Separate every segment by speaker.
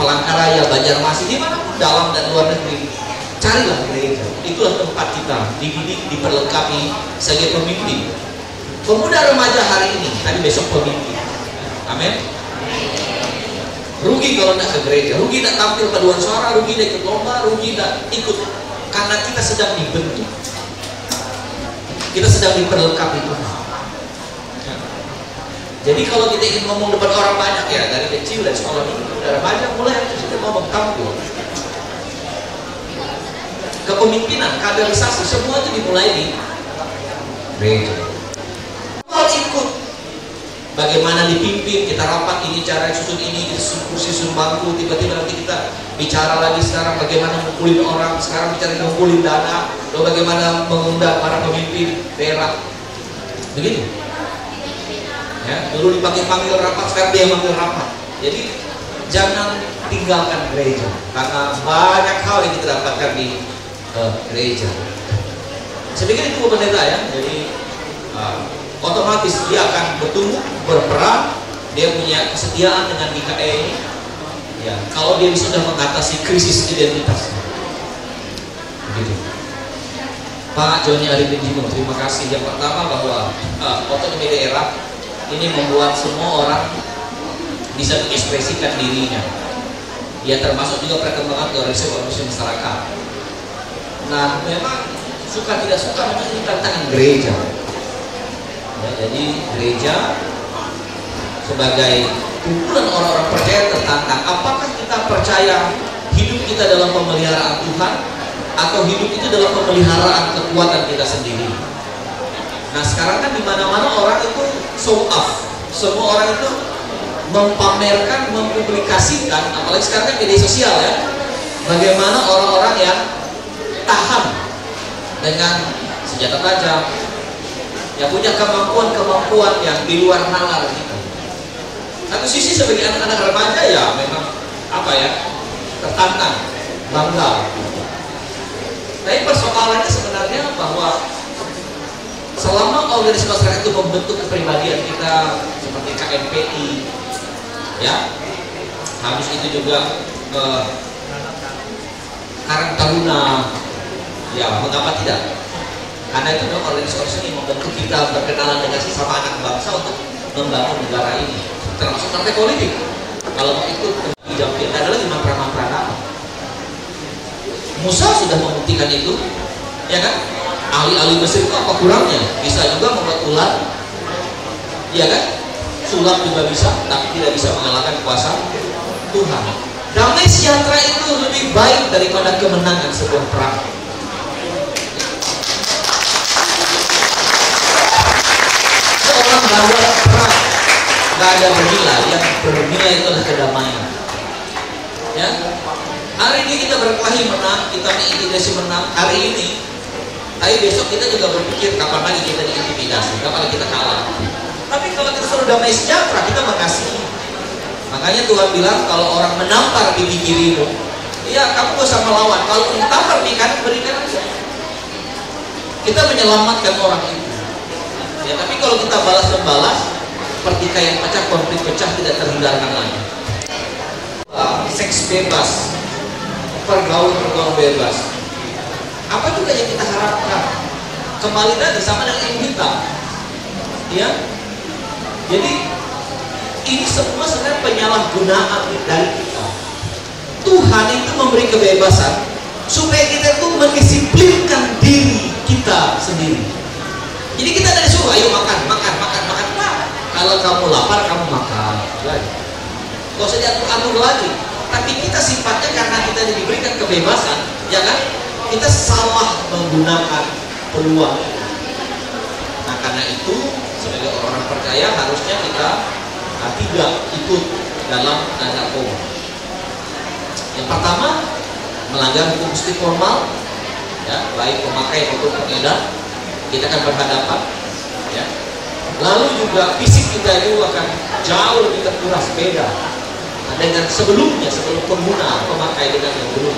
Speaker 1: Palangkaraya, Banjarmasin, dimanapun dalam dan luar negeri, carilah gereja. Itulah tempat kita dididik, diperlengkapi sebagai pemimpin. Pemuda remaja hari ini, tadi besok pemimpin. Amin. Rugi kalau tidak ke gereja, rugi tidak tampil paduan suara, rugi tidak ikut lomba, rugi tidak ikut, karena kita sedang dibentuk, kita sedang diperlengkapi Tuhan. Jadi kalau kita ingin ngomong depan orang banyak, ya dari kecil dan sekolah ini udah banyak mulai harus kita ngomong tampil. Kepemimpinan, kaderisasi, semua itu dimulai di gereja. Kalau ikut bagaimana dipimpin, kita rapat ini cara susun ini, kursi susun bangku, tiba-tiba nanti kita bicara lagi sekarang bagaimana ngumpulin orang, sekarang bicara ngumpulin dana, lalu bagaimana mengundang para pemimpin daerah, begitu. Ya, dulu dipanggil-panggil rapat, sekarang dia manggil rapat. Jadi jangan tinggalkan gereja, karena banyak hal yang kita dapatkan di gereja. Saya pikir itu pendeta ya. Jadi otomatis dia akan bertumbuh, berperan, dia punya kesetiaan dengan GKE ini. Ya, kalau dia sudah mengatasi krisis identitas. Begitu. Pak Joni Arifin Jimo, terima kasih. Yang pertama bahwa otonomi daerah ini membuat semua orang bisa mengekspresikan dirinya. Ya, termasuk juga perkembangan organisasi masyarakat. Nah, memang suka tidak suka memang ini tantangan gereja. Ya, jadi gereja sebagai kumpulan orang-orang percaya tertantang. Apakah kita percaya hidup kita dalam pemeliharaan Tuhan, atau hidup itu dalam pemeliharaan kekuatan kita sendiri? Nah, sekarang kan di mana-mana orang itu show off. Semua orang itu mempamerkan, mempublikasikan, apalagi sekarang kan media sosial ya. Bagaimana orang-orang yang tahan dengan senjata tajam, yang punya kemampuan-kemampuan yang di luar nalar kita. Satu sisi sebagai anak-anak remaja ya memang apa ya, tertantang, bangga. Tapi persoalannya sebenarnya bahwa selama organisasi masyarakat itu membentuk kepribadian kita seperti KMPI, ya, habis itu juga Karang Taruna, ya mengapa tidak? Karena itu memang organisasi ini membentuk kita berkenalan dengan sesama anak bangsa untuk membangun negara ini, termasuk partai politik. Kalau mau ikut jam kita ada lagi mantra-mantra apa? Musa sudah membuktikan itu, ya kan? Ahli-ahli Mesir itu apa kurangnya? Bisa juga membuat ular, ya kan? Sulap juga bisa, tapi tidak bisa mengalahkan kuasa Tuhan. Damai sejahtera itu lebih baik daripada kemenangan sebuah perang. Seorang bawa perang nggak ada bernilai, yang bernilai itu adalah kedamaian. Ya, hari ini kita berkelahi menang, kita mengintimidasi menang hari ini. Tapi besok kita juga berpikir kapan lagi kita diintimidasi, kapan lagi kita kalah. Tapi kalau kita sudah damai sejahtera, kita mengasihi. Makanya Tuhan bilang kalau orang menampar di kirimu, ya kamu gak usah melawan. Kalau ditampar di kanan, berikan aja. Kita menyelamatkan orang itu. Ya, tapi kalau kita balas membalas, pertikaian pecah, konflik pecah tidak terhindarkan lagi. Seks bebas, pergaulan bebas. Apa juga yang kita harapkan? Kembali tadi sama dengan ilmu hitam, ya. Jadi ini semua sebenarnya penyalahgunaan dari kita. Tuhan itu memberi kebebasan supaya kita itu mendisiplinkan diri kita sendiri. Jadi kita dari suruh, ayo makan. Nah, kalau kamu lapar kamu makan. Gak usah diatur-atur lagi. Tapi kita sifatnya karena kita diberikan kebebasan, ya kan? Kita salah menggunakan peluang. Nah, karena itu sebagai orang percaya harusnya kita tidak ikut dalam narkoba. Yang pertama, melanggar hukum mesti formal, ya, baik pemakai maupun pengedar, kita akan berhadapan, ya. Lalu juga fisik kita itu akan jauh lebih terkuras, beda dengan sebelumnya, sebelum pengguna pemakai dengan yang belum.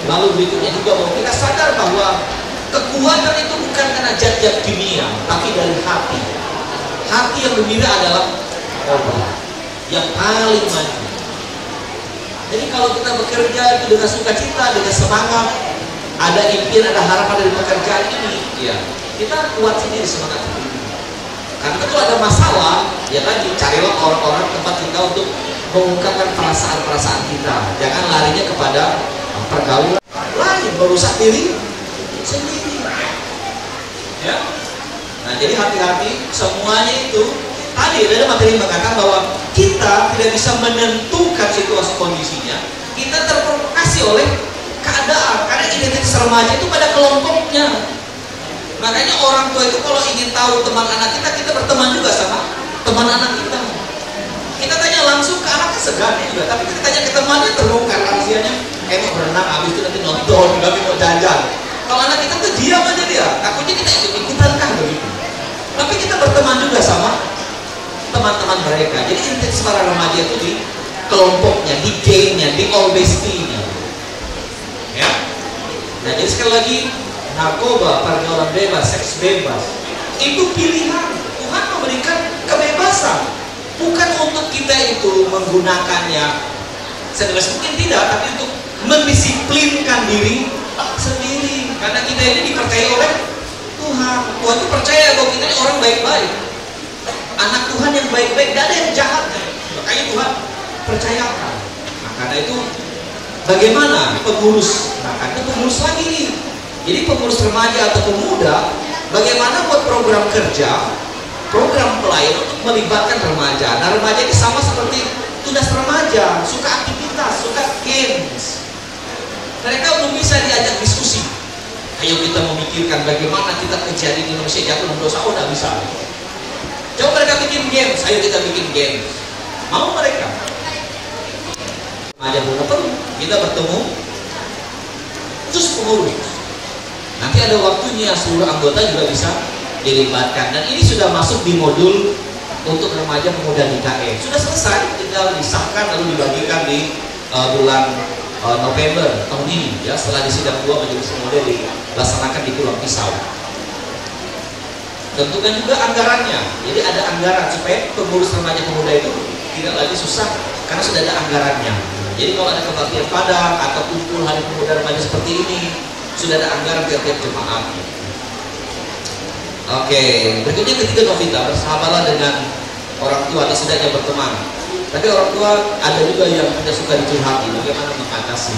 Speaker 1: Lalu berikutnya juga bahwa kita sadar bahwa kekuatan itu bukan karena zat-zat kimia, tapi dari hati. Hati yang gembira adalah obat yang paling maju. Jadi kalau kita bekerja itu dengan sukacita, dengan semangat, ada impian, ada harapan dari pekerjaan ini, ya kita kuat sendiri semangat sendiri. Karena kalau ada masalah, ya tadi carilah orang-orang tempat kita untuk mengungkapkan perasaan-perasaan kita. Jangan larinya kepada pergaulan lain, merusak diri sendiri. Ya. Nah, jadi hati-hati semuanya itu. Tadi ada materi mengatakan bahwa kita tidak bisa menentukan situasi kondisinya. Kita terprovokasi oleh keadaan, karena identitas remaja itu pada kelompoknya. Makanya orang tua itu kalau ingin tahu teman anak kita, kita berteman juga sama teman anak kita. Kita tanya langsung ke anaknya segan juga, tapi kita tanya ke temannya terbuka rahasianya. Mau berenang, habis itu nanti nonton, kami mau jajan. Kalau anak kita tuh diam aja dia, takutnya kita ikut-ikutan kah begitu. Tapi kita berteman juga sama teman-teman mereka. Jadi identitas para remaja itu di kelompoknya, di gengnya, di all bestie-nya. Ya. Nah, jadi sekali lagi, narkoba, pergaulan bebas, seks bebas, itu pilihan. Tuhan memberikan kebebasan, bukan untuk kita itu menggunakannya sebebas mungkin, tidak, tapi untuk mendisiplinkan diri sendiri. Karena kita ini dipercaya oleh Tuhan. Tuhan itu percaya bahwa kita ini orang baik-baik, anak Tuhan yang baik-baik, tidak ada yang jahat. Makanya Tuhan percayakan. Nah, karena itu bagaimana pengurus? Nah, karena pengurus lagi nih. Jadi pengurus remaja atau pemuda, bagaimana buat program kerja, program pelayan untuk melibatkan remaja. Nah, remaja ini sama seperti tunas remaja, suka aktivitas, suka games. Mereka belum bisa diajak diskusi. Ayo kita memikirkan bagaimana kita kejadian di Indonesia jatuh dalam dosa. Oh, tidak bisa. Coba mereka bikin games, ayo kita bikin games. Mau mereka? Remaja belum perlu. Kita bertemu, terus pengurus. Nanti ada waktunya seluruh anggota juga bisa dilibatkan. Dan ini sudah masuk di modul untuk remaja pemuda di KE. Sudah selesai, tinggal disahkan lalu dibagikan di bulan November tahun ini. Ya, setelah disidang 2 majelis pemuda dilaksanakan di Pulau Pisau. Tentukan juga anggarannya. Jadi ada anggaran supaya pengurus remaja pemuda itu tidak lagi susah karena sudah ada anggarannya. Jadi kalau ada kebaktian padang atau kumpul hari pemuda remaja seperti ini, sudah ada anggaran tiap-tiap jemaat. Oke, berikutnya ketiga, Novita, bersahabatlah dengan orang tua atau setidaknya berteman. Tapi orang tua ada juga yang tidak suka dicurhati. Bagaimana mengatasi?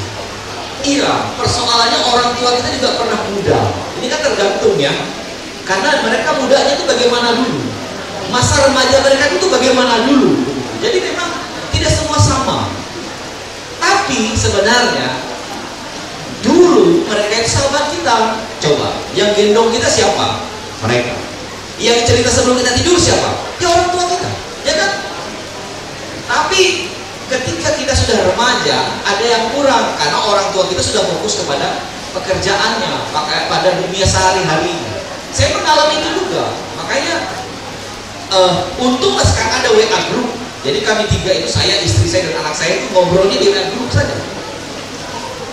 Speaker 1: Iya, persoalannya orang tua kita juga pernah muda. Ini kan tergantung ya. Karena mereka mudanya itu bagaimana dulu, masa remaja mereka itu bagaimana dulu. Jadi memang tidak semua sama. Tapi sebenarnya dulu mereka itu sahabat kita. Coba, yang gendong kita siapa? Mereka. Yang cerita sebelum kita tidur siapa? Ya orang tua kita, ya kan? Tapi ketika kita sudah remaja, ada yang kurang karena orang tua kita sudah fokus kepada pekerjaannya, pada dunia sehari-harinya. Saya mengalami itu juga, makanya untunglah sekarang ada WA group. Jadi kami 3 itu, saya, istri saya, dan anak saya itu ngobrolnya di WA group saja.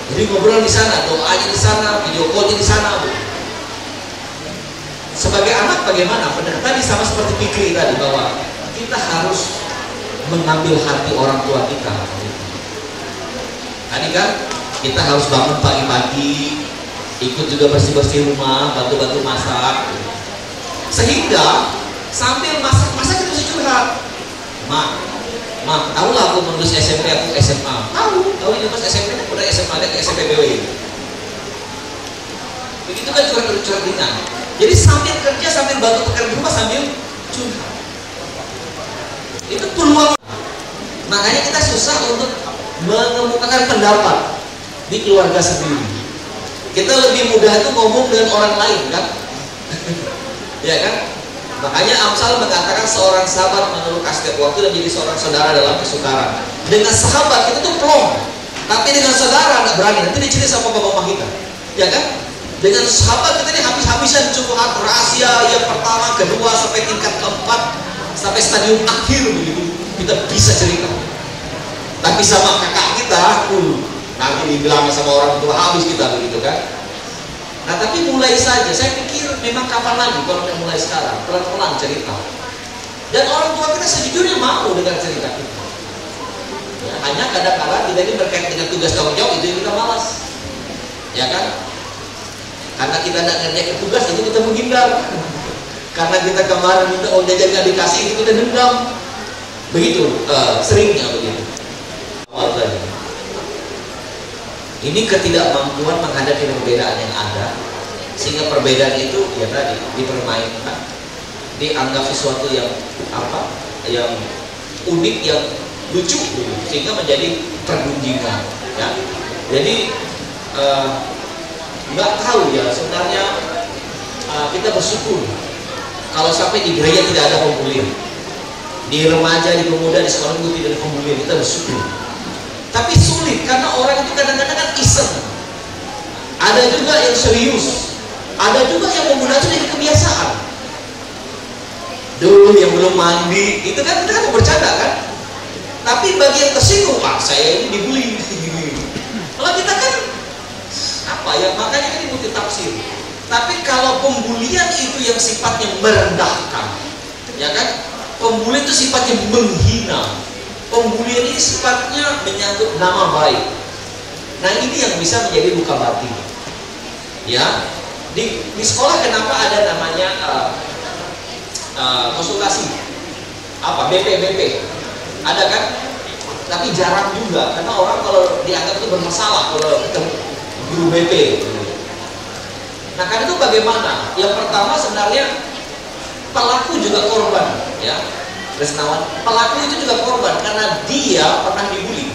Speaker 1: Jadi ngobrol di sana, doanya di sana, video callnya di sana. Sebagai anak bagaimana? Benar tadi sama seperti Fikri tadi, bahwa kita harus mengambil hati orang tua kita. Tadi kan kita harus bangun pagi-pagi, ikut juga bersih-bersih rumah, bantu-bantu masak, sehingga sambil masak kita bisa curhat. Mak, tahu lah aku menulis SMP, aku SMA. Tahu ini pas SMP aku udah SMA ke SMP BW. Begitu kan curhat ringan. Jadi sambil kerja, sambil bantu pekerjaan rumah, sambil curhat. Itu peluang. Makanya kita susah untuk mengemukakan pendapat di keluarga sendiri. Kita lebih mudah itu ngomong dengan orang lain kan. Ya kan? Makanya Amsal mengatakan seorang sahabat menurut setiap waktu dan jadi seorang saudara dalam kesukaran. Dengan sahabat kita tuh plong, tapi dengan saudara nggak berani. Nanti dicerita sama bapak kita, ya kan? Dengan sahabat kita ini habis-habisan curhat rahasia yang pertama, kedua, sampai tingkat keempat, sampai stadium akhir begitu kita bisa cerita. Tapi sama kakak kita, nanti dibilang sama orang tua habis kita begitu kan. Nah tapi mulai saja, saya pikir memang kapan lagi kalau kita mulai sekarang, pelan-pelan cerita. Dan orang tua kita sejujurnya mau dengan cerita kita. Ya. Hanya kadang-kadang kita ini berkait dengan tugas tanggung jawab itu yang kita malas, ya kan? Karena kita tidak ngerjain tugas itu kita menghindar. Karena kita kemarin minta uang jajan nggak dikasih itu kita dendam. Begitu seringnya begitu. Awal tadi. Ini ketidakmampuan menghadapi perbedaan yang ada, sehingga perbedaan itu ya tadi dipermainkan, dianggap sesuatu yang apa, yang unik, yang lucu, sehingga menjadi pergunjingan. Ya. Jadi nggak tahu ya sebenarnya kita bersyukur kalau sampai di gereja tidak ada pembulian, di remaja, di pemuda, di sekolah itu tidak ada pembulian, kita bersyukur. Tapi sulit karena orang itu kadang-kadang kan iseng. Ada juga yang serius, ada juga yang menggunakan jadi kebiasaan. Dulu yang belum mandi, itu kan kita kan bercanda kan. Tapi bagi yang tersinggung, saya ini dibully. Kalau kita kan apa ya, makanya ini butuh tafsir. Tapi kalau pembulian itu yang sifatnya merendahkan, ya kan? Pembulian itu sifatnya menghina. Pembulian ini sifatnya menyangkut nama baik. Nah ini yang bisa menjadi luka batin. Ya, di sekolah kenapa ada namanya konsultasi? Apa BP? Ada kan? Tapi jarang juga karena orang kalau dianggap itu bermasalah kalau ketemu guru BP. Nah karena itu bagaimana? Yang pertama sebenarnya pelaku juga korban, ya. Resnawan, pelaku itu juga korban karena dia pernah dibully.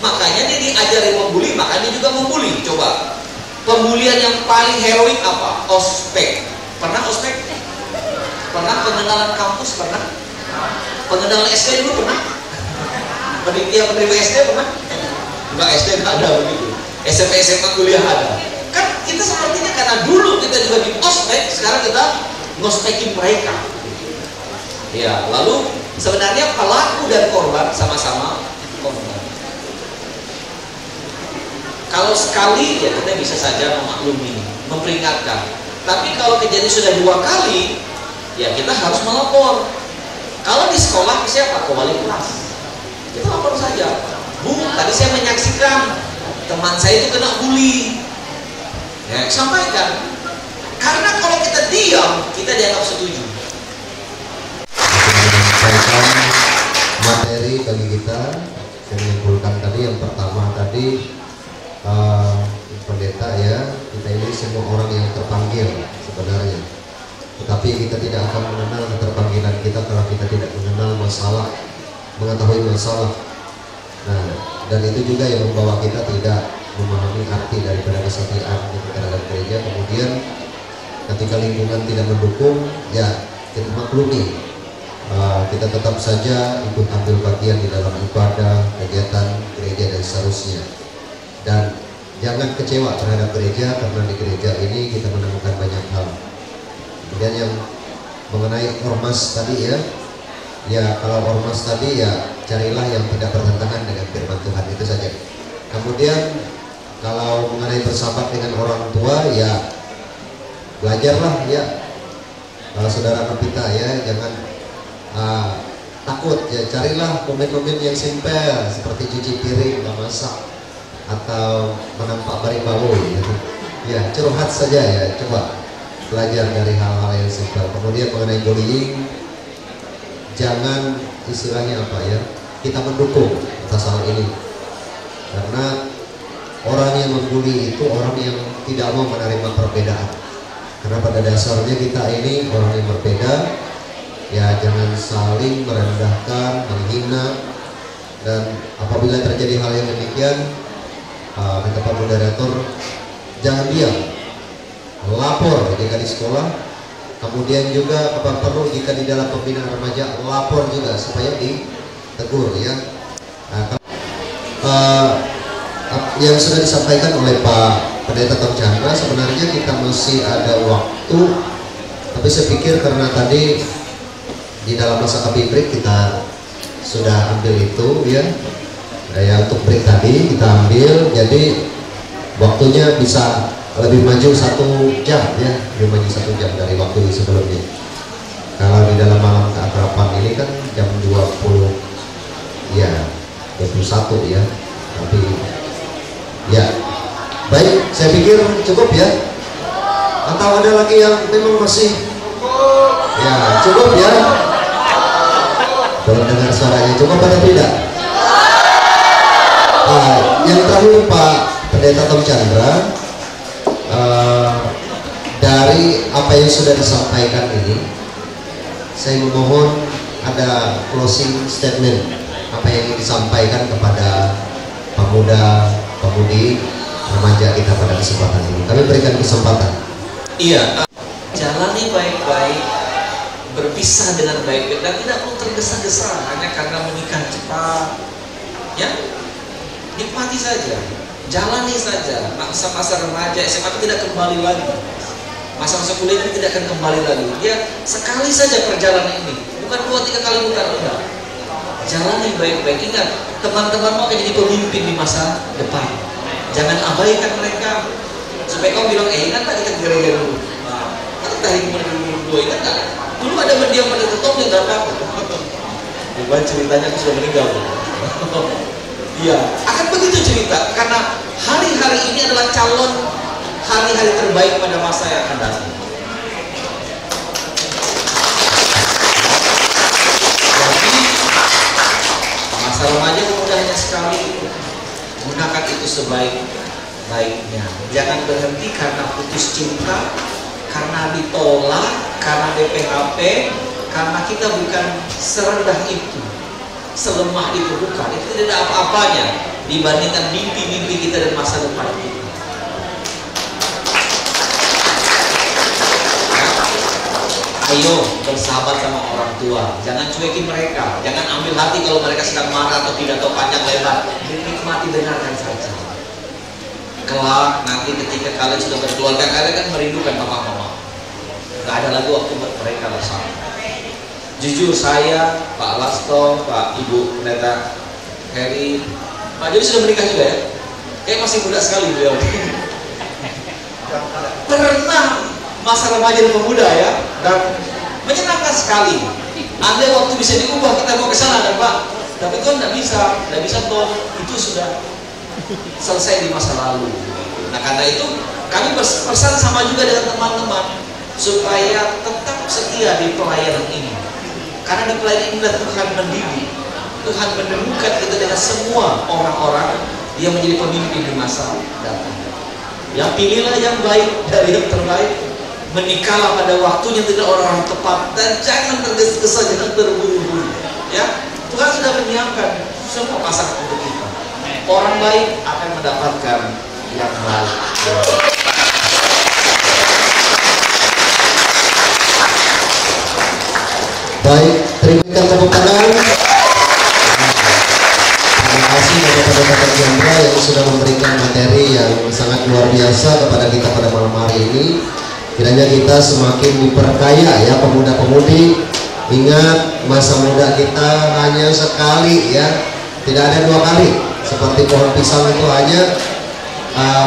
Speaker 1: Makanya dia diajari membuli, makanya dia juga membuli. Coba, pembulian yang paling heroik apa? Ospek. Pernah ospek? Pernah pengenalan kampus? Pernah? Pengenalan SD dulu pernah? Penerima SD pernah? Enggak, SD nggak ada begitu. SMP, SMA, kuliah ada. Kan kita sepertinya karena dulu kita juga di ospek, sekarang kita ngospekin mereka. Ya, lalu sebenarnya pelaku dan korban sama-sama korban. Kalau sekali ya kita bisa saja memaklumi, memperingatkan. Tapi kalau kejadian sudah 2 kali, ya kita harus melapor. Kalau di sekolah siapa? Ke wali kelas. Kita lapor saja. Bu, tadi saya menyaksikan teman saya itu kena bully. Ya, sampaikan. Karena kalau kita diam, kita dianggap setuju.
Speaker 2: Materi bagi kita menyimpulkan tadi yang pertama tadi pendeta ya, kita ini semua orang yang terpanggil sebenarnya, tetapi kita tidak akan mengenal keterpanggilan kita kalau kita tidak mengenal masalah, mengetahui masalah. Nah, dan itu juga yang membawa kita tidak memahami arti daripada kesetiaan kita terhadap gereja. Kemudian ketika lingkungan tidak mendukung, ya kita maklumi. Kita tetap saja ikut ambil bagian di dalam ibadah, kegiatan gereja dan seterusnya. Dan jangan kecewa terhadap gereja karena di gereja ini kita menemukan banyak hal. Kemudian yang mengenai ormas tadi ya kalau ormas tadi ya carilah yang tidak bertentangan dengan firman Tuhan, itu saja. Kemudian kalau mengenai bersahabat dengan orang tua ya belajarlah ya saudara kita ya, jangan takut ya, carilah komen-komen yang simpel seperti cuci piring, memasak, atau menampak baribawo gitu. Ya curhat saja ya, coba belajar dari hal-hal yang simpel. Kemudian mengenai bullying, jangan istilahnya apa ya, kita mendukung atas hal ini, karena orang yang membuli itu orang yang tidak mau menerima perbedaan. Karena pada dasarnya kita ini orang yang berbeda. Ya jangan saling merendahkan, menghina, dan apabila terjadi hal yang demikian, kata Pak Moderator, jangan diam, lapor jika di sekolah. Kemudian juga apa perlu jika di dalam pembinaan remaja, lapor juga supaya ditegur ya. Yang sudah disampaikan oleh Pak Pendeta Tom Chandra, sebenarnya kita masih ada waktu, tapi saya pikir karena tadi di dalam masa break kita sudah ambil itu ya, untuk break tadi kita ambil, jadi waktunya bisa lebih maju 1 jam ya, lebih maju 1 jam dari waktu sebelumnya. Kalau di dalam malam keakraban ini kan jam 20 ya, 21 ya. Tapi ya baik, saya pikir cukup ya. Atau ada lagi yang memang masih ya cukup ya. Belum dengar suaranya, cukup atau tidak? Yang terakhir Pak Pendeta Tom Chandra, dari apa yang sudah disampaikan ini, saya memohon ada closing statement apa yang disampaikan kepada pemuda, pemudi, remaja kita pada kesempatan ini. Kami berikan kesempatan.
Speaker 1: Iya, jalani baik-baik, berpisah dengan baik-baik, dan tidak perlu tergesa-gesa hanya karena menikah cepat. Ya, nikmati saja, jalani saja. Masa-masa remaja SMA itu tidak kembali lagi. Masa-masa kuliah ini tidak akan kembali lagi. Ya, sekali saja perjalanan ini, bukan 2-3 kali mutar, enggak. Jalani baik-baik. Ingat, teman-teman mau jadi pemimpin di masa depan. Jangan abaikan mereka. Supaya kau bilang, ingat tak kita gereja dulu? Kan kita hidup dulu, ingat tak? Dulu ada mendiam pada tetap dia nggak apa-apa. Bukan ceritanya aku sudah meninggal. Iya, akan begitu cerita. Karena hari-hari ini adalah calon hari-hari terbaik pada masa yang akan datang. Jadi masa remaja mudahnya sekali, gunakan itu sebaik-baiknya. Jangan berhenti karena putus cinta, karena ditolak, karena DPHP, karena kita bukan serendah itu, selemah itu, bukan. Itu tidak ada apa-apanya dibandingkan mimpi-mimpi kita dan masa depan kita. Ayo bersahabat sama orang tua, jangan cuekin mereka, jangan ambil hati kalau mereka sedang marah atau pidato panjang lebar. Nikmati, dengarkan saja. Kelak nanti ketika kalian sudah berkeluarga, kalian kan merindukan papa mama. Gak ada lagi waktu buat mereka bersama. Jujur saya, Pak Lasto, Pak Ibu Pendeta Heri, Pak Jody sudah menikah juga ya? Kayak masih muda sekali beliau. Pernah masa remaja dan pemuda ya, dan menyenangkan sekali. Andai waktu bisa diubah, kita mau ke sana kan Pak, tapi kan nggak bisa toh, itu sudah selesai di masa lalu. Nah karena itu kami berpesan sama juga dengan teman-teman supaya tetap setia di pelayanan ini, karena di pelayanan ini Tuhan mendidik, Tuhan menemukan kita dengan semua orang-orang yang menjadi pemimpin di masa datang. Yang pilihlah yang baik dari yang terbaik. Menikahlah pada waktunya, tidak orang tepat, dan jangan tergesa-gesa, jangan terburu-buru. Ya, Tuhan sudah menyiapkan semua pasangan untuk kita. Orang baik akan mendapatkan yang baik.
Speaker 2: Baik, terima tepuk tangan. Terima kasih kepada Bapak Chandra yang sudah memberikan materi yang sangat luar biasa kepada kita pada malam hari ini. Kiranya kita semakin diperkaya ya pemuda-pemudi. Ingat, masa muda kita hanya sekali ya, tidak ada 2 kali. Seperti pohon pisang itu hanya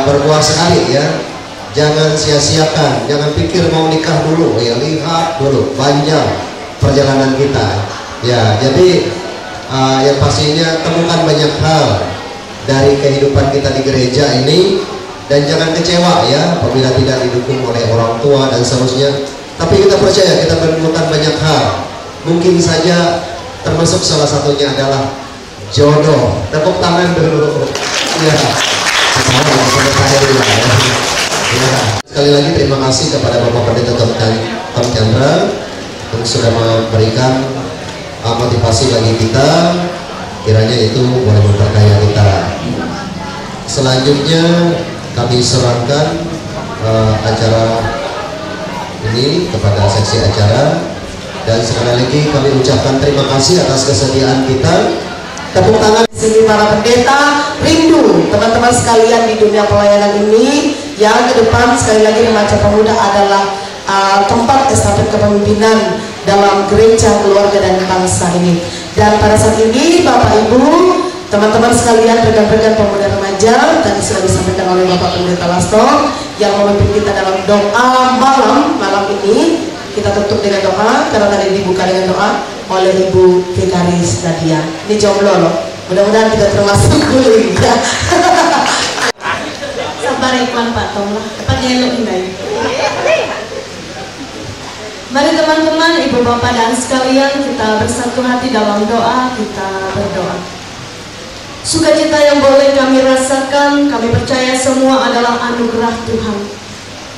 Speaker 2: berbuah sekali ya. Jangan sia-siakan, jangan pikir mau nikah dulu ya, lihat dulu panjang perjalanan kita ya. Jadi yang pastinya temukan banyak hal dari kehidupan kita di gereja ini. Dan jangan kecewa ya apabila tidak didukung oleh orang tua dan seterusnya. Tapi kita percaya kita menemukan banyak hal. Mungkin saja termasuk salah satunya adalah jodoh. Tepuk tangan dulu. Ya. Sekali lagi terima kasih kepada Bapak Pendeta Tom Chandra yang sudah memberikan motivasi bagi kita. Kiranya itu boleh memperkaya kita. Selanjutnya kami serahkan acara ini kepada seksi acara, dan sekali lagi kami ucapkan terima kasih atas kesediaan kita. Tepuk tangan
Speaker 3: di sini para pendeta, rindu teman-teman sekalian di dunia pelayanan ini yang ke depan. Sekali lagi remaja pemuda adalah tempat estafet kepemimpinan dalam gereja, keluarga dan bangsa ini. Dan pada saat ini Bapak Ibu, teman-teman sekalian, rekan-rekan pemuda remaja, tadi sudah disampaikan oleh Bapak Pendeta Lasto yang memimpin kita dalam doa malam ini. Kita tutup dengan doa karena tadi dibuka dengan doa oleh Ibu Vikaris Nadia. Ini jomblo loh. Mudah-mudahan tidak termasuk guling ya.
Speaker 4: Sabar iklan Pak Tom lah, dapat nyeluk indai. Mari teman-teman, ibu bapak dan sekalian, kita bersatu hati dalam doa, kita berdoa. Sukacita yang boleh kami rasakan, kami percaya semua adalah anugerah Tuhan.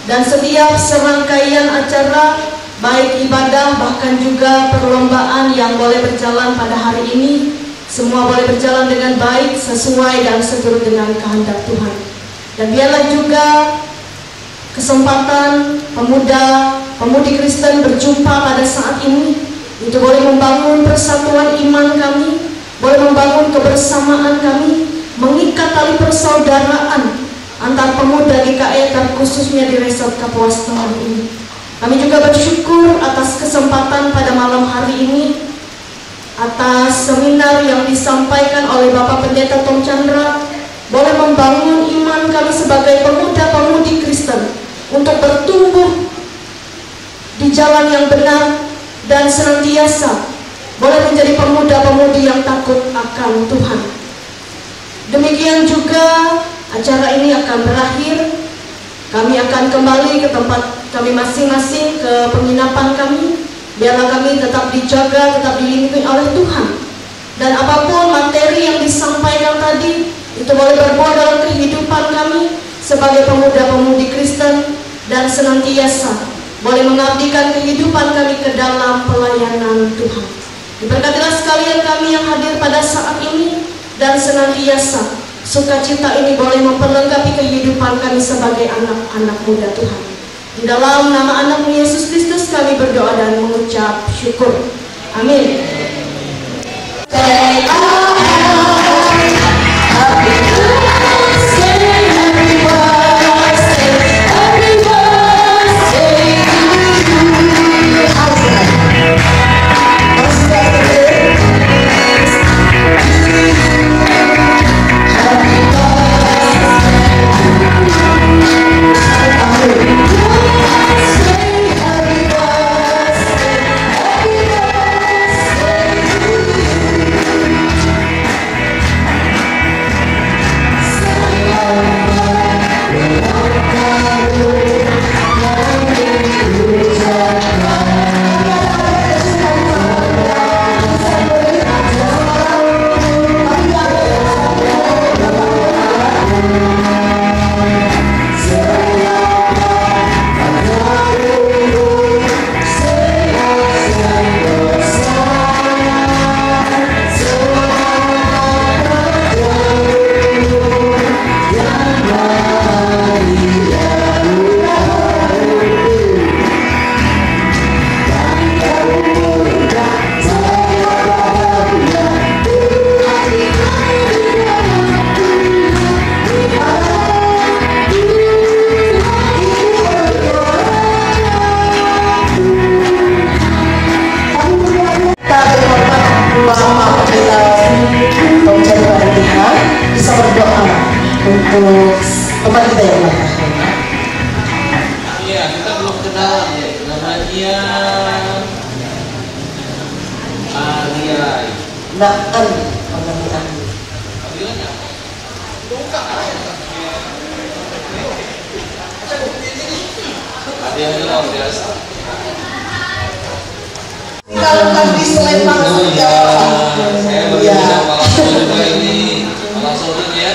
Speaker 4: Dan setiap serangkaian acara, baik ibadah bahkan juga perlombaan yang boleh berjalan pada hari ini, semua boleh berjalan dengan baik, sesuai dan seturut dengan kehendak Tuhan. Dan biarlah juga kesempatan pemudi Kristen berjumpa pada saat ini, itu boleh membangun persatuan iman kami, boleh membangun kebersamaan kami, mengikat tali persaudaraan antar pemuda GKE terkhususnya di Resort Kapuas Tengah ini. Kami juga bersyukur atas kesempatan pada malam hari ini, atas seminar yang disampaikan oleh Bapak Pendeta Tom Chandra, boleh membangun iman kami sebagai pemuda-pemudi Kristen untuk bertumbuh di jalan yang benar dan senantiasa boleh menjadi pemuda-pemudi yang takut akan Tuhan. Demikian juga acara ini akan berakhir. Kami akan kembali ke tempat kami masing-masing, ke penginapan kami. Biarlah kami tetap dijaga, tetap dilindungi oleh Tuhan. Dan apapun materi yang disampaikan tadi, itu boleh berbuah dalam kehidupan kami sebagai pemuda-pemudi Kristen dan senantiasa boleh mengabdikan kehidupan kami ke dalam pelayanan Tuhan. Diberkatilah sekalian kami yang hadir pada saat ini, dan senantiasa sukacita ini boleh memperlengkapi kehidupan kami sebagai anak-anak muda Tuhan. Di dalam nama anak Yesus Kristus kami berdoa dan mengucap syukur. Amin.
Speaker 3: untuk teman kita yang lain.
Speaker 1: Iya, kita belum kenal namanya Aria.
Speaker 3: Naan,
Speaker 1: ada yang luar biasa.
Speaker 3: kalau di Sleman saja.
Speaker 1: Saya baru bisa langsung juga ini, langsung ya.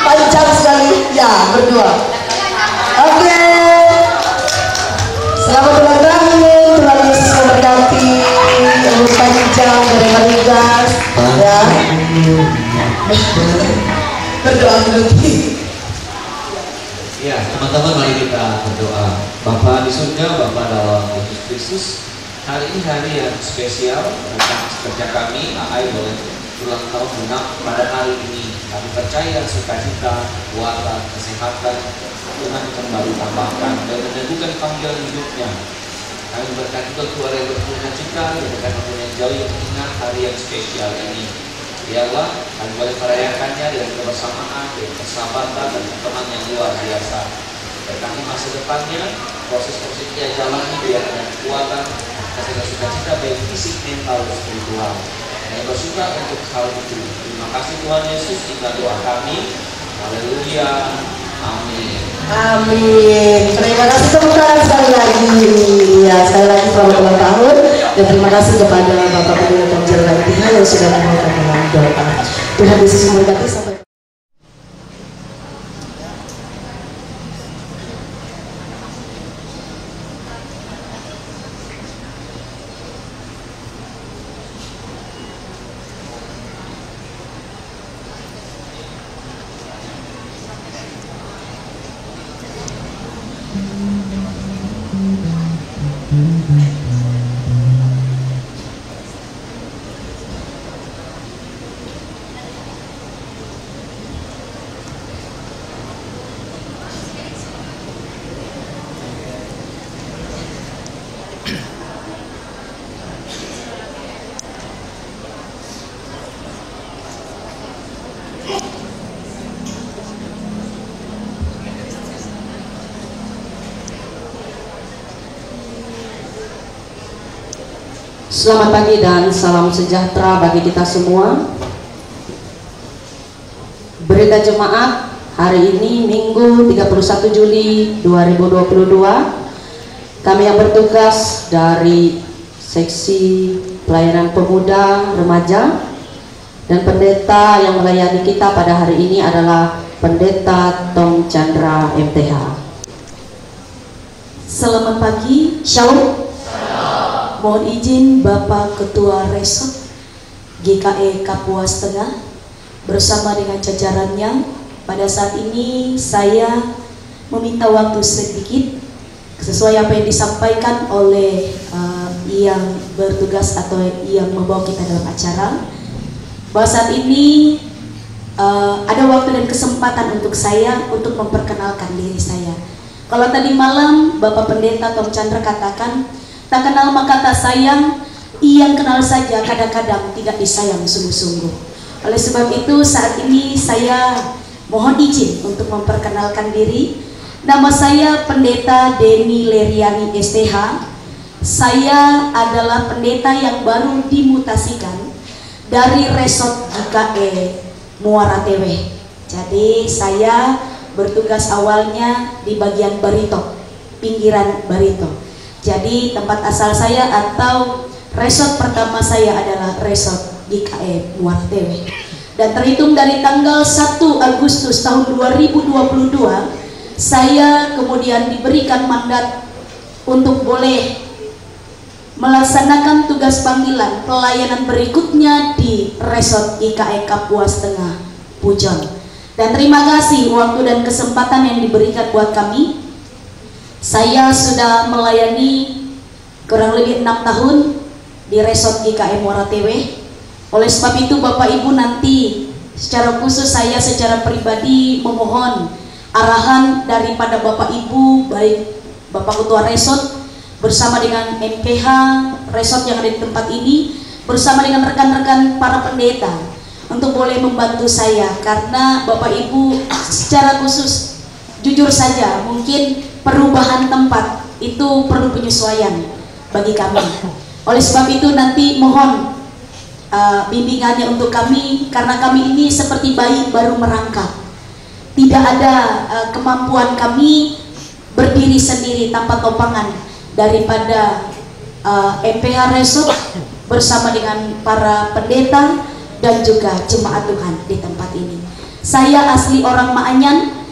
Speaker 3: Panjang sekali, ya berdua. Oke. Selamat ulang tahun, Tuhan Yesus memberkati. Umur panjang dari Marigas, ya. Berdoa dulu.
Speaker 1: Ya, teman-teman mari kita berdoa. Bapa di surga, Bapa dalam Yesus Kristus, hari ini hari yang spesial tentang kerja kami, AI boleh ulang tahun genap pada hari ini. Kami percaya sukacita, kekuatan, kesehatan Tuhan kembali tambahkan dan meneguhkan panggilan hidupnya. Kami berkati keluarga yang berpunya cita, berkat yang jauh yang mengingat hari yang spesial ini. Biarlah kami boleh merayakannya dengan kebersamaan, dengan persahabatan dan teman yang luar biasa. Berkati masa depannya, proses-proses dia jalani biar ada kekuatan, kasih sukacita baik fisik, mental, dan spiritual. Saya bersyukur untuk hal itu. Terima kasih Tuhan Yesus, inilah doa kami. Haleluya. Amin.
Speaker 3: Amin. Terima kasih teman-teman sekali lagi. Ya, sekali lagi selamat ulang tahun dan terima kasih kepada Bapak Pendeta Tom Jeremy yang sudah membawakan dalam doa. Tuhan Yesus memberkati sampai.
Speaker 4: Selamat pagi dan salam sejahtera bagi kita semua. Berita jemaat hari ini Minggu 31 Juli 2022. Kami yang bertugas dari seksi pelayanan pemuda remaja dan pendeta yang melayani kita pada hari ini adalah Pendeta Tom Chandra MTH. Selamat pagi, Shalom. Mohon izin Bapak Ketua Resort GKE Kapuas Tengah bersama dengan jajarannya, pada saat ini saya meminta waktu sedikit sesuai apa yang disampaikan oleh yang bertugas atau yang membawa kita dalam acara, bahwa saat ini ada waktu dan kesempatan untuk saya untuk memperkenalkan diri saya. Kalau tadi malam Bapak Pendeta Tom Chandra katakan, tak kenal maka tak sayang, yang kenal saja kadang-kadang tidak disayang sungguh-sungguh. Oleh sebab itu saat ini saya mohon izin untuk memperkenalkan diri. Nama saya Pendeta Deni Leriani STH. Saya adalah pendeta yang baru dimutasikan dari Resort GKE Muara Tewe. Jadi saya bertugas awalnya di bagian Barito, pinggiran Barito. Jadi tempat asal saya atau resort pertama saya adalah Resort GKE Muara Tewe. Dan terhitung dari tanggal 1 Agustus tahun 2022, saya kemudian diberikan mandat untuk boleh melaksanakan tugas panggilan pelayanan berikutnya di Resort GKE Kapuas Tengah Pujon. Dan terima kasih waktu dan kesempatan yang diberikan buat kami. Saya sudah melayani kurang lebih 6 tahun di Resort GKE Muara Tewe. Oleh sebab itu Bapak Ibu nanti secara khusus saya secara pribadi memohon arahan daripada Bapak Ibu, baik Bapak Ketua Resort bersama dengan MPH Resort yang ada di tempat ini, bersama dengan rekan-rekan para pendeta untuk boleh membantu saya, karena Bapak Ibu secara khusus jujur saja mungkin perubahan tempat itu perlu penyesuaian bagi kami. Oleh sebab itu nanti mohon bimbingannya untuk kami, karena kami ini seperti bayi baru merangkak. Tidak ada kemampuan kami berdiri sendiri tanpa topangan daripada MPH Resort bersama dengan para pendeta dan juga jemaat Tuhan di tempat ini. Saya asli orang Maanyan,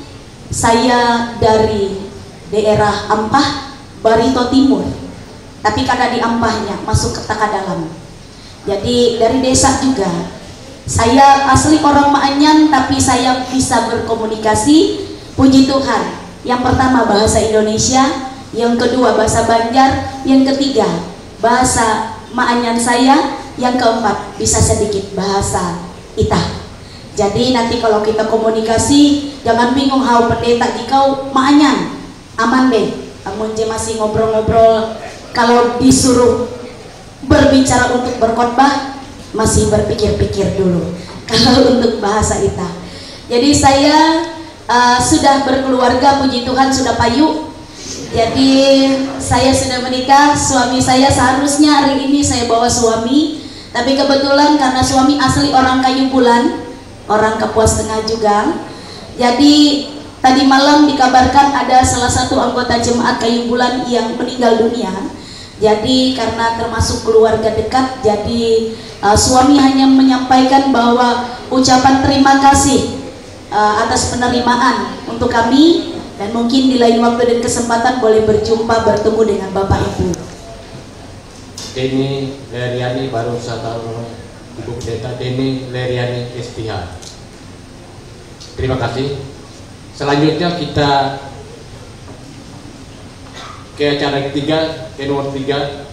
Speaker 4: saya dari daerah Ampah, Barito Timur, tapi karena di Ampahnya masuk ke Takadalam. Jadi dari desa juga. Saya asli orang Maanyan, tapi saya bisa berkomunikasi, puji Tuhan. Yang pertama bahasa Indonesia, yang kedua bahasa Banjar, yang ketiga bahasa Maanyan saya, yang keempat bisa sedikit bahasa Itah. Jadi nanti kalau kita komunikasi, jangan bingung hau pendeta dikau Maanyan, aman deh. Namun je masih ngobrol-ngobrol, kalau disuruh berbicara untuk berkhotbah masih berpikir-pikir dulu kalau untuk bahasa Itah. Jadi saya sudah berkeluarga, puji Tuhan sudah payu. Jadi saya sudah menikah, suami saya seharusnya hari ini saya bawa suami,
Speaker 5: Tapi kebetulan karena suami asli orang Kayu Bulan, orang Kapuas Tengah juga, jadi tadi malam dikabarkan ada salah satu anggota jemaat Kayu Bulan yang meninggal dunia. Jadi karena termasuk keluarga dekat, jadi suami hanya menyampaikan bahwa ucapan terima kasih atas penerimaan untuk kami, dan mungkin di lain waktu dan kesempatan boleh berjumpa bertemu dengan Bapak Ibu.
Speaker 6: Deni Leriani baru saya tahu Ibu Pendeta Deni Leriani SPH. Terima kasih. Selanjutnya kita ke acara ketiga, ke nomor 3,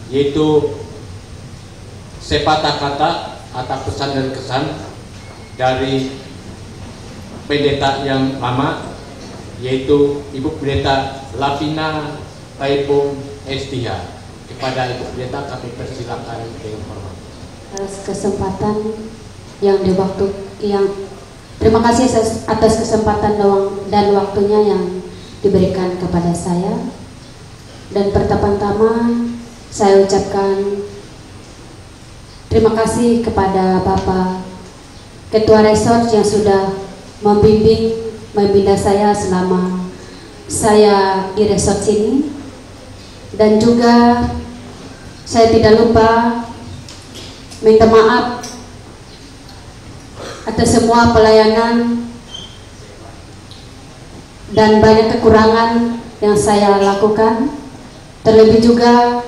Speaker 6: yaitu sepatah kata atau pesan dan kesan dari pendeta yang lama, yaitu Ibu Pendeta Lapina Taipung STH. Kepada Ibu Pendeta kami persilakan dengan hormat.
Speaker 7: Atas kesempatan yang di waktu yang terima kasih atas kesempatan dan waktunya yang diberikan kepada saya. Dan pertama-tama saya ucapkan terima kasih kepada Bapak Ketua Resort yang sudah membina saya selama saya di resort sini. Dan juga saya tidak lupa minta maaf atas semua pelayanan dan banyak kekurangan yang saya lakukan, terlebih juga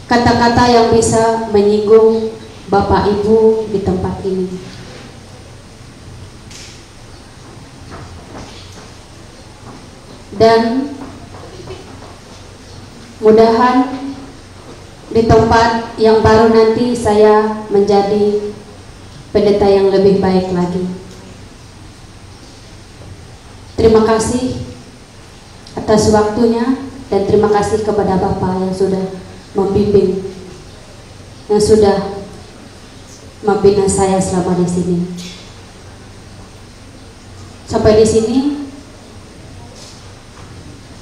Speaker 7: kata-kata yang bisa menyinggung Bapak Ibu di tempat ini. Dan mudahan di tempat yang baru nanti saya menjadi pendeta yang lebih baik lagi. Terima kasih atas waktunya dan terima kasih kepada Bapak yang sudah membimbing, yang sudah membina saya selama di sini. Sampai di sini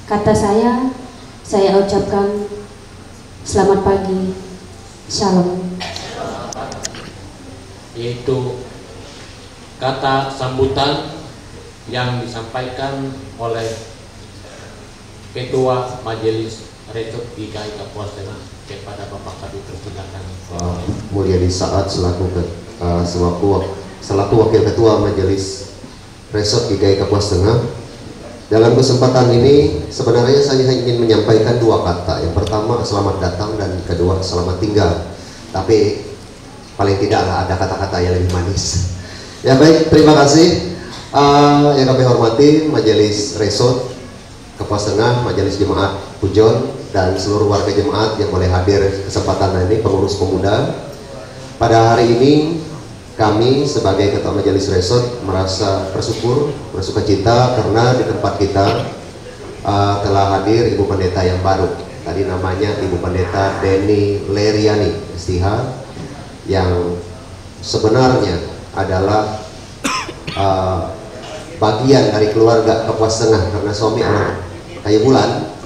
Speaker 7: kata saya ucapkan selamat pagi, shalom.
Speaker 6: Yaitu kata sambutan yang disampaikan oleh Ketua Majelis Resort GKI Kapuas Tengah kepada Bapak kami persilakan.
Speaker 2: Mulia di saat selaku Wakil Ketua Majelis Resort GKI Kapuas Tengah. Dalam kesempatan ini sebenarnya saya ingin menyampaikan dua kata. Yang pertama selamat datang dan kedua selamat tinggal. Tapi paling tidak ada kata-kata yang lebih manis. Ya baik, terima kasih. Yang kami hormati Majelis Resort Kapuas Tengah, Majelis Jemaat Pujon, dan seluruh warga jemaat yang boleh hadir kesempatan ini, pengurus pemuda. Pada hari ini kami sebagai Ketua Majelis Resort merasa bersyukur, bersukacita karena di tempat kita telah hadir Ibu Pendeta yang baru. Tadi namanya Ibu Pendeta Deni Leriani STH, yang sebenarnya adalah bagian dari keluarga Kapuas Tengah karena suami orang Kayu Bulan,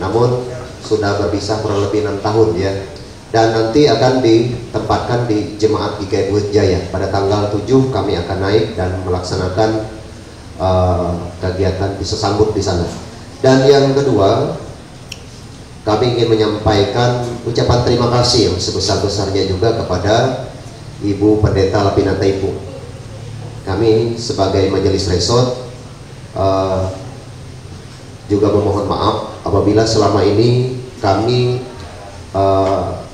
Speaker 2: namun sudah berpisah kurang lebih 6 tahun ya. Dan nanti akan ditempatkan di Jemaat GKI Bukit Jaya. Pada tanggal 7 kami akan naik dan melaksanakan kegiatan sambut di sana. Dan yang kedua, kami ingin menyampaikan ucapan terima kasih yang sebesar-besarnya juga kepada Ibu Pendeta Lapina Taipung. Kami sebagai Majelis Resort juga memohon maaf apabila selama ini kami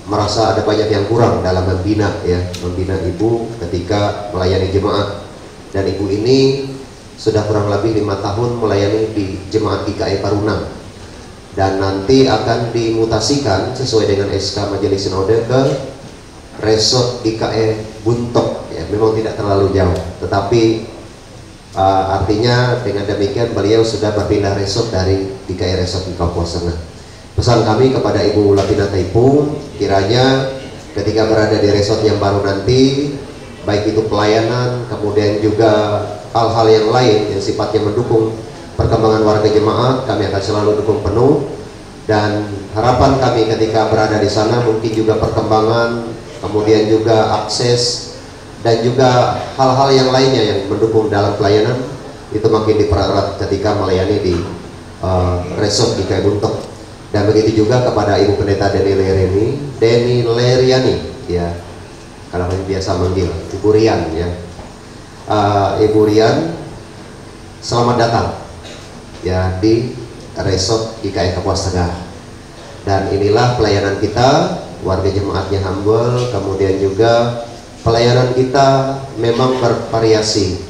Speaker 2: merasa ada banyak yang kurang dalam membina ibu ketika melayani jemaat. Dan ibu ini sudah kurang lebih 5 tahun melayani di Jemaat GKI Parunang, dan nanti akan dimutasikan sesuai dengan SK Majelis Sinode ke Resort GKI Buntok ya. Memang tidak terlalu jauh, tetapi artinya dengan demikian beliau sudah berpindah resort dari GKI Resort di Kapuas Tengah. Pesan kami kepada Ibu Lapina Taipung, kiranya ketika berada di resort yang baru nanti, baik itu pelayanan, kemudian juga hal-hal yang lain yang sifatnya mendukung perkembangan warga jemaat, kami akan selalu dukung penuh. Dan harapan kami ketika berada di sana mungkin juga perkembangan, kemudian juga akses, dan juga hal-hal yang lainnya yang mendukung dalam pelayanan itu makin dipererat ketika melayani di resort di Buntok. Dan begitu juga kepada Ibu Pendeta Denny Leriani, ya, kalau kami biasa manggil Ibu Rian, ya. Ibu Rian, selamat datang ya di resort IKN Kapuas Tengah. Dan inilah pelayanan kita, warga jemaatnya humble, kemudian juga pelayanan kita memang bervariasi.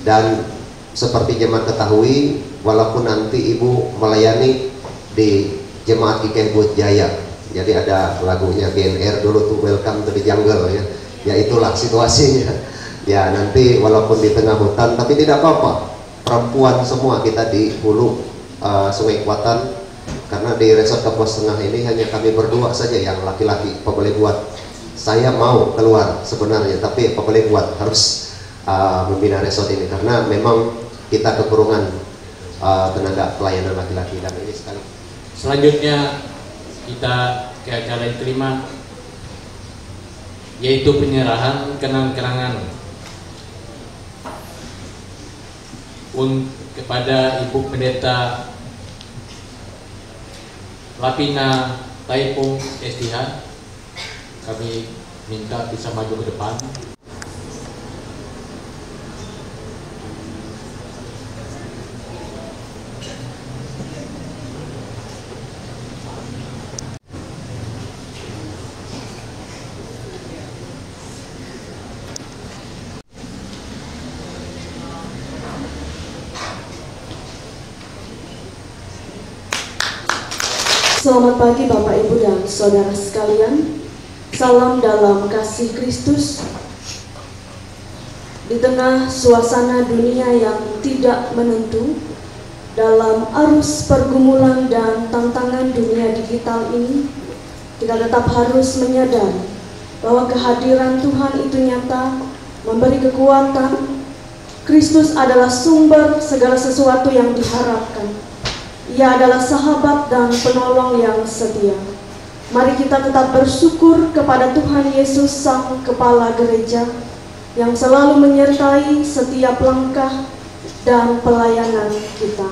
Speaker 2: Dan seperti jemaat ketahui, walaupun nanti Ibu melayani di jemaat IKN Bukit Jaya, jadi ada lagunya GNR dulu tuh, Welcome to the Jungle, ya. Ya itulah situasinya. Ya nanti walaupun di tengah hutan, tapi tidak apa-apa. Perempuan semua kita di hulu Sungai Kuatan, karena di resort Kapuas Tengah ini hanya kami berdua saja yang laki-laki. Apa boleh buat? Saya mau keluar sebenarnya, tapi apa boleh buat, harus membina resort ini karena memang kita kekurangan tenaga pelayanan laki-laki. Dan ini sekali.
Speaker 6: Selanjutnya kita ke acara yang kelima, yaitu penyerahan kenang-kenangan kepada Ibu Pendeta Lapina Taipung STH. Kami minta bisa maju ke depan.
Speaker 4: Selamat pagi Bapak, Ibu, dan Saudara sekalian. Salam dalam kasih Kristus. Di tengah suasana dunia yang tidak menentu, dalam arus pergumulan dan tantangan dunia digital ini, kita tetap harus menyadari bahwa kehadiran Tuhan itu nyata, memberi kekuatan. Kristus adalah sumber segala sesuatu yang diharapkan. Ia adalah sahabat dan penolong yang setia. Mari kita tetap bersyukur kepada Tuhan Yesus, Sang Kepala Gereja, yang selalu menyertai setiap langkah dan pelayanan kita.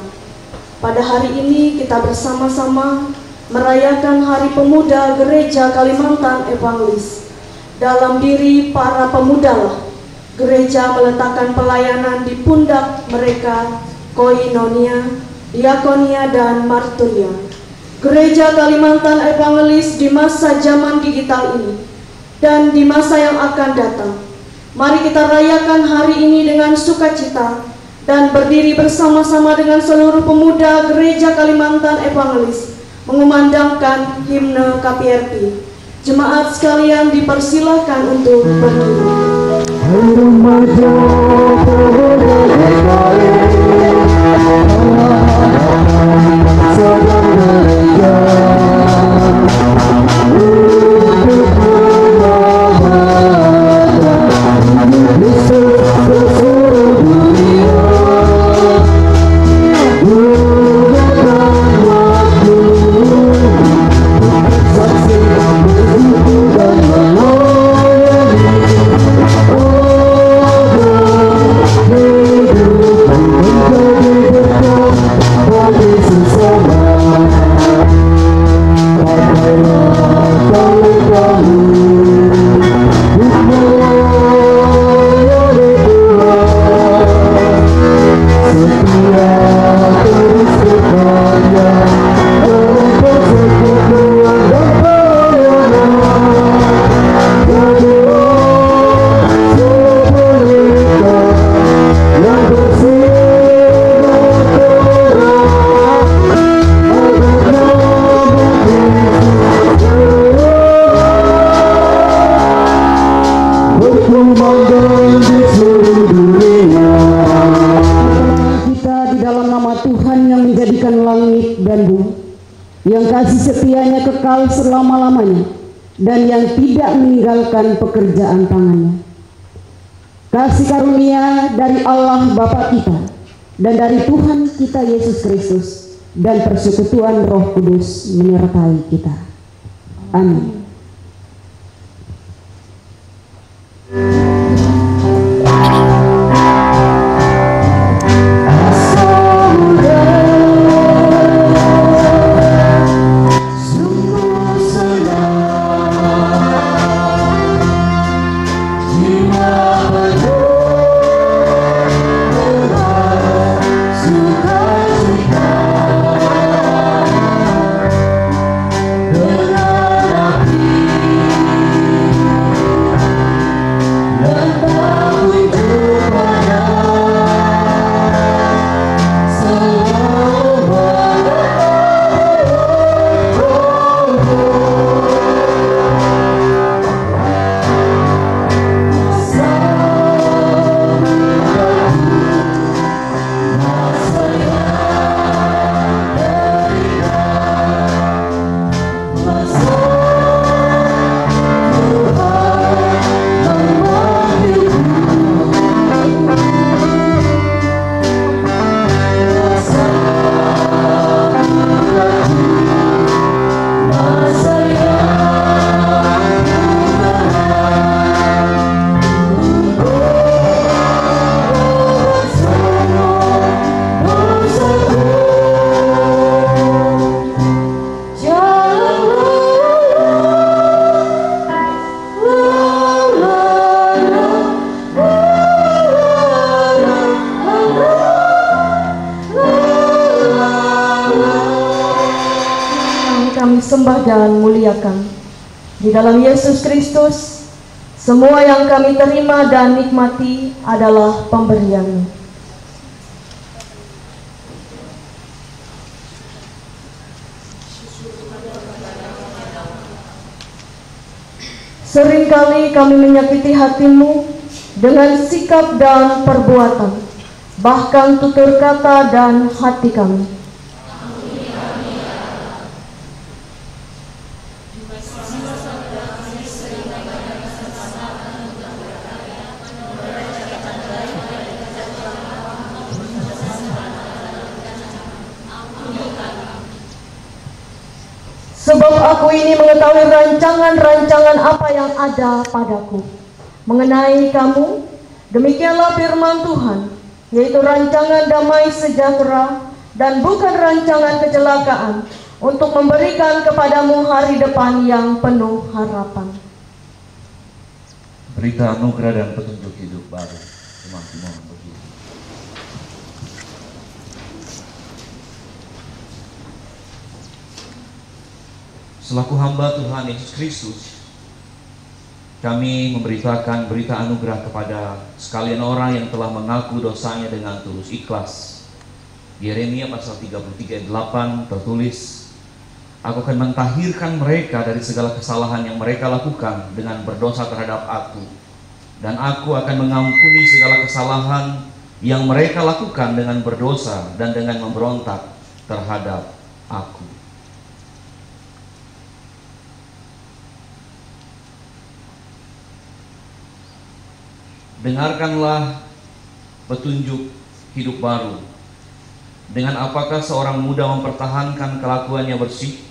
Speaker 4: Pada hari ini kita bersama-sama merayakan Hari Pemuda Gereja Kalimantan Evangelis. Dalam diri para pemuda lah gereja meletakkan pelayanan di pundak mereka, koinonia, diakonia, dan marturia. Gereja Kalimantan Evangelis di masa zaman digital ini dan di masa yang akan datang, mari kita rayakan hari ini dengan sukacita dan berdiri bersama-sama dengan seluruh pemuda Gereja Kalimantan Evangelis mengumandangkan himne KPRP. Jemaat sekalian dipersilahkan untuk berdiri.
Speaker 7: Selama-lamanya dan yang tidak meninggalkan pekerjaan tangannya. Kasih karunia dari Allah Bapa kita dan dari Tuhan kita Yesus Kristus dan persekutuan Roh Kudus menyertai kita. Amin.
Speaker 4: Sembah dan muliakan di dalam Yesus Kristus. Semua yang kami terima dan nikmati adalah pemberian-Mu. Seringkali kami menyakiti hati-Mu dengan sikap dan perbuatan, bahkan tutur kata dan hati kami. Sebab aku ini mengetahui rancangan-rancangan apa yang ada padaku mengenai kamu, demikianlah firman Tuhan, yaitu rancangan damai sejahtera dan bukan rancangan kecelakaan, untuk memberikan kepadamu hari depan yang penuh harapan.
Speaker 8: Berita anugerah dan petunjuk hidup baru. Terima kasih. Selaku hamba Tuhan Yesus Kristus, kami memberitakan berita anugerah kepada sekalian orang yang telah mengaku dosanya dengan tulus ikhlas. Yeremia pasal 33 ayat 8 tertulis, "Aku akan mentahirkan mereka dari segala kesalahan yang mereka lakukan dengan berdosa terhadap aku, dan aku akan mengampuni segala kesalahan yang mereka lakukan dengan berdosa dan dengan memberontak terhadap aku." Dengarkanlah petunjuk hidup baru. Dengan apakah seorang muda mempertahankan kelakuannya bersih?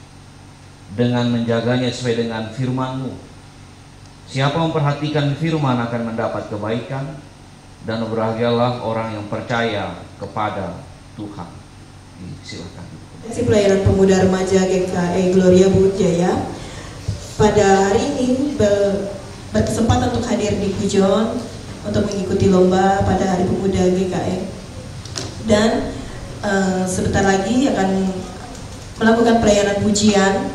Speaker 8: Dengan menjaganya sesuai dengan firman-Mu. Siapa memperhatikan firman akan mendapat kebaikan, dan berbahagialah orang yang percaya kepada Tuhan. Silakan.
Speaker 9: Terima kasih pelayanan pemuda remaja GKE Gloria Budjaya. Pada hari ini berkesempatan untuk hadir di Pujon untuk mengikuti lomba pada Hari Pemuda GKE, dan sebentar lagi akan melakukan pelayanan pujian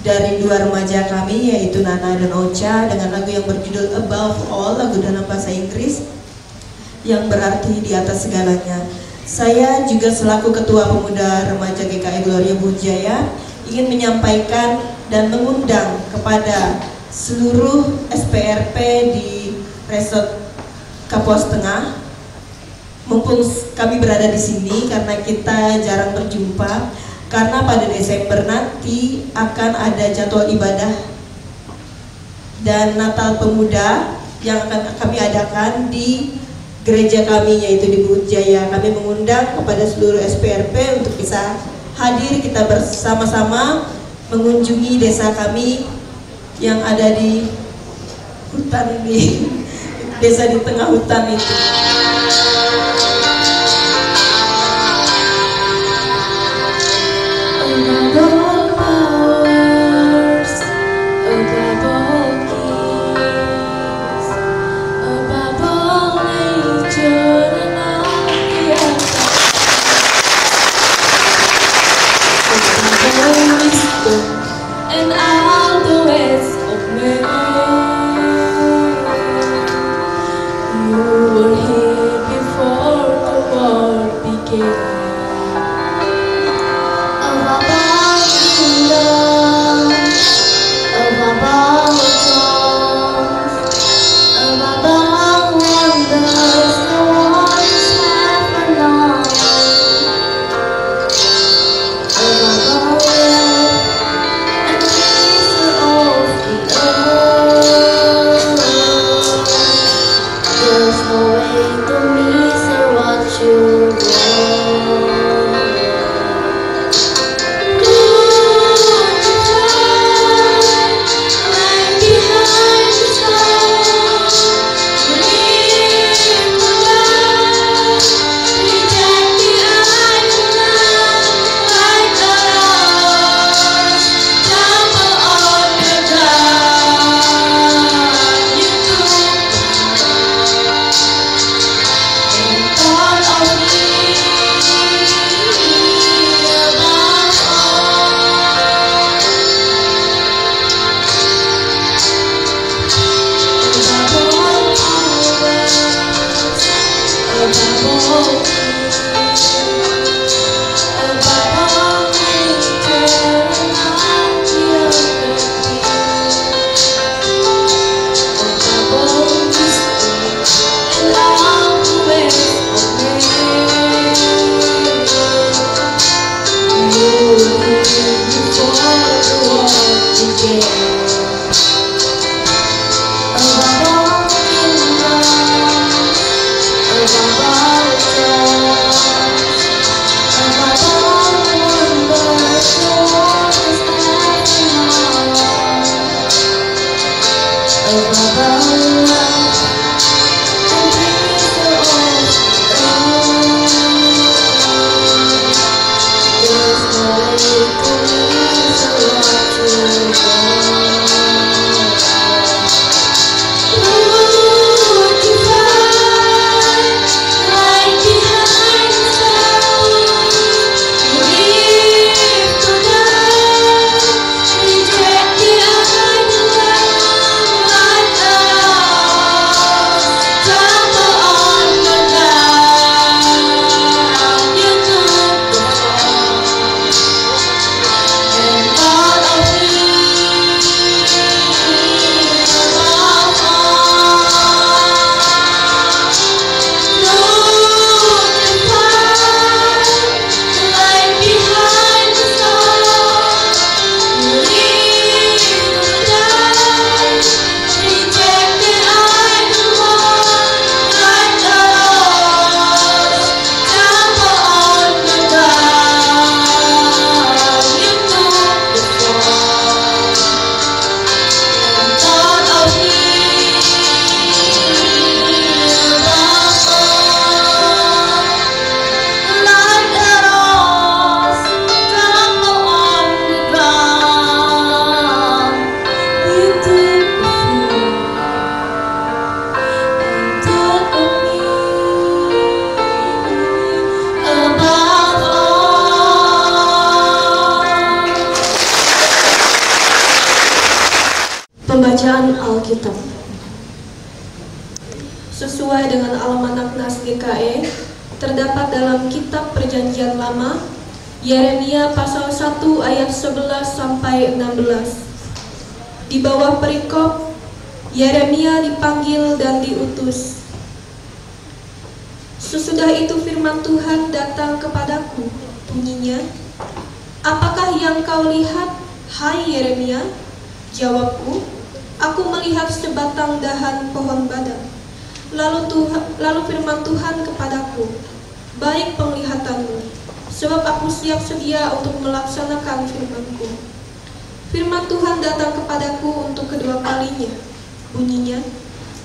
Speaker 9: dari dua remaja kami, yaitu Nana dan Ocha, dengan lagu yang berjudul Above All, lagu dalam bahasa Inggris yang berarti di atas segalanya. Saya juga selaku Ketua Pemuda Remaja GKE Gloria Budjaya ingin menyampaikan dan mengundang kepada seluruh SPRP di Resort Kapuas Tengah, mumpung kami berada di sini karena kita jarang berjumpa, karena pada Desember nanti akan ada jadwal ibadah dan Natal Pemuda yang akan kami adakan di gereja kami, yaitu di Budjaya. Kami mengundang kepada seluruh SPRP untuk bisa hadir kita bersama-sama mengunjungi desa kami yang ada di hutan, di desa di tengah hutan itu.
Speaker 10: And all the ways of man, you were here before the world began. Above kingdom, above thrones, above wonders, the world has never known. Above
Speaker 4: Pembacaan Alkitab sesuai dengan Almanak Nas GKE terdapat dalam Kitab Perjanjian Lama Yeremia pasal 1 ayat 11 sampai 16. Di bawah perikop Yeremia dipanggil dan diutus. Sesudah itu firman Tuhan datang kepadaku, bunyinya, "Apakah yang kau lihat, hai Yeremia?" Jawabku, "Aku melihat sebatang dahan pohon badang." Lalu firman Tuhan kepadaku, "Baik penglihatanmu,
Speaker 11: sebab aku siap sedia untuk melaksanakan firman-Ku. Firman Tuhan datang kepadaku untuk kedua kalinya. Bunyinya,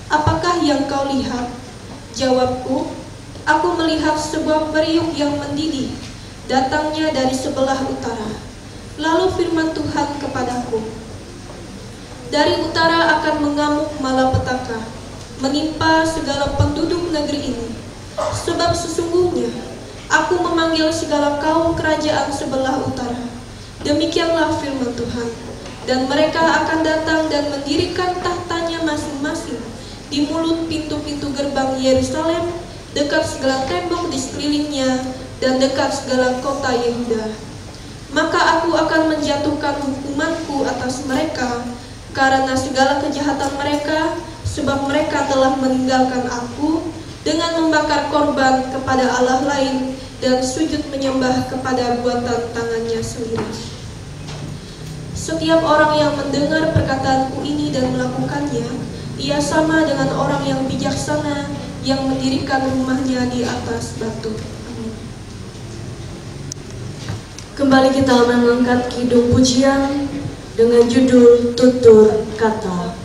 Speaker 11: apakah yang kau lihat? Jawabku, aku melihat sebuah periuk yang mendidih, datangnya dari sebelah utara. Lalu firman Tuhan kepadaku, dari utara akan mengamuk malapetaka, menimpa segala penduduk negeri ini. Sebab sesungguhnya aku memanggil segala kaum kerajaan sebelah utara. Demikianlah firman Tuhan. Dan mereka akan datang dan mendirikan tahtanya masing-masing di mulut pintu-pintu gerbang Yerusalem, dekat segala tembok di sekelilingnya, dan dekat segala kota Yehuda. Maka aku akan menjatuhkan hukumanku atas mereka karena segala kejahatan mereka, sebab mereka telah meninggalkan aku dengan membakar korban kepada Allah lain dan sujud menyembah kepada buatan tangannya sendiri. Setiap orang yang mendengar perkataanku ini dan melakukannya, ia sama dengan orang yang bijaksana yang mendirikan rumahnya di atas batu. Amin.
Speaker 4: Kembali kita mengangkat kidung pujian dengan judul Tutur Kata.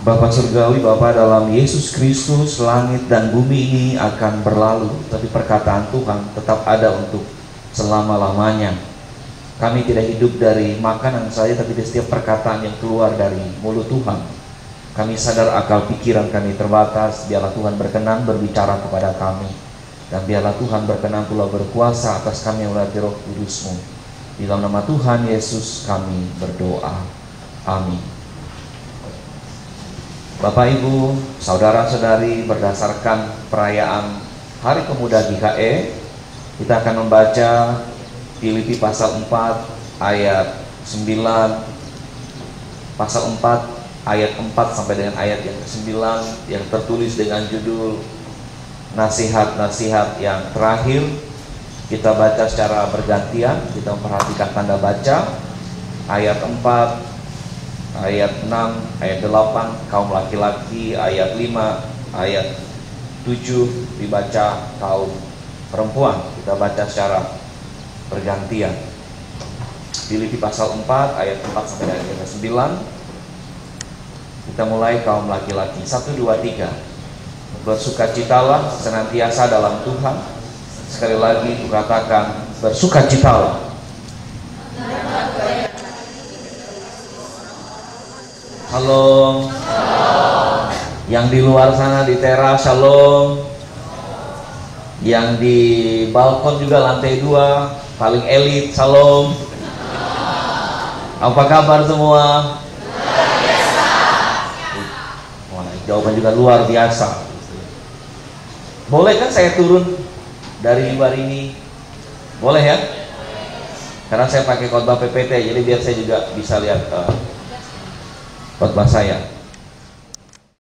Speaker 8: Bapa Surgawi, Bapa dalam Yesus Kristus, langit dan bumi ini akan berlalu, tapi perkataan Tuhan tetap ada untuk selama-lamanya. Kami tidak hidup dari makanan saja, tapi dari setiap perkataan yang keluar dari mulut Tuhan. Kami sadar akal pikiran kami terbatas, biarlah Tuhan berkenan berbicara kepada kami. Dan biarlah Tuhan berkenan pula berkuasa atas kami melalui Roh Kudus-Mu. Di dalam nama Tuhan Yesus kami berdoa. Amin. Bapak, Ibu, Saudara-saudari, berdasarkan perayaan Hari Pemuda GKE, kita akan membaca Filipi pasal 4 ayat 9, pasal 4 ayat 4 sampai dengan ayat yang ke-9 yang tertulis dengan judul Nasihat-nasihat yang terakhir. Kita baca secara bergantian, kita memperhatikan tanda baca. Ayat 4, ayat 6, ayat 8 kaum laki-laki, ayat 5, ayat 7 dibaca kaum perempuan. Kita baca secara bergantian. Filipi pasal 4 ayat 4 sampai dengan ayat 9. Kita mulai kaum laki-laki. 1, 2, 3. Bersukacitalah senantiasa dalam Tuhan. Sekali lagi kukatakan, bersukacitalah. Shalom. Yang di luar sana di teras, shalom. Yang di balkon juga lantai 2, paling elit, shalom. Apa kabar semua? Luar biasa. Wah, jawaban juga luar biasa. Boleh kan saya turun dari mimbar ini? Boleh ya? Karena saya pakai khotbah PPT, jadi biar saya juga bisa lihat khotbah saya.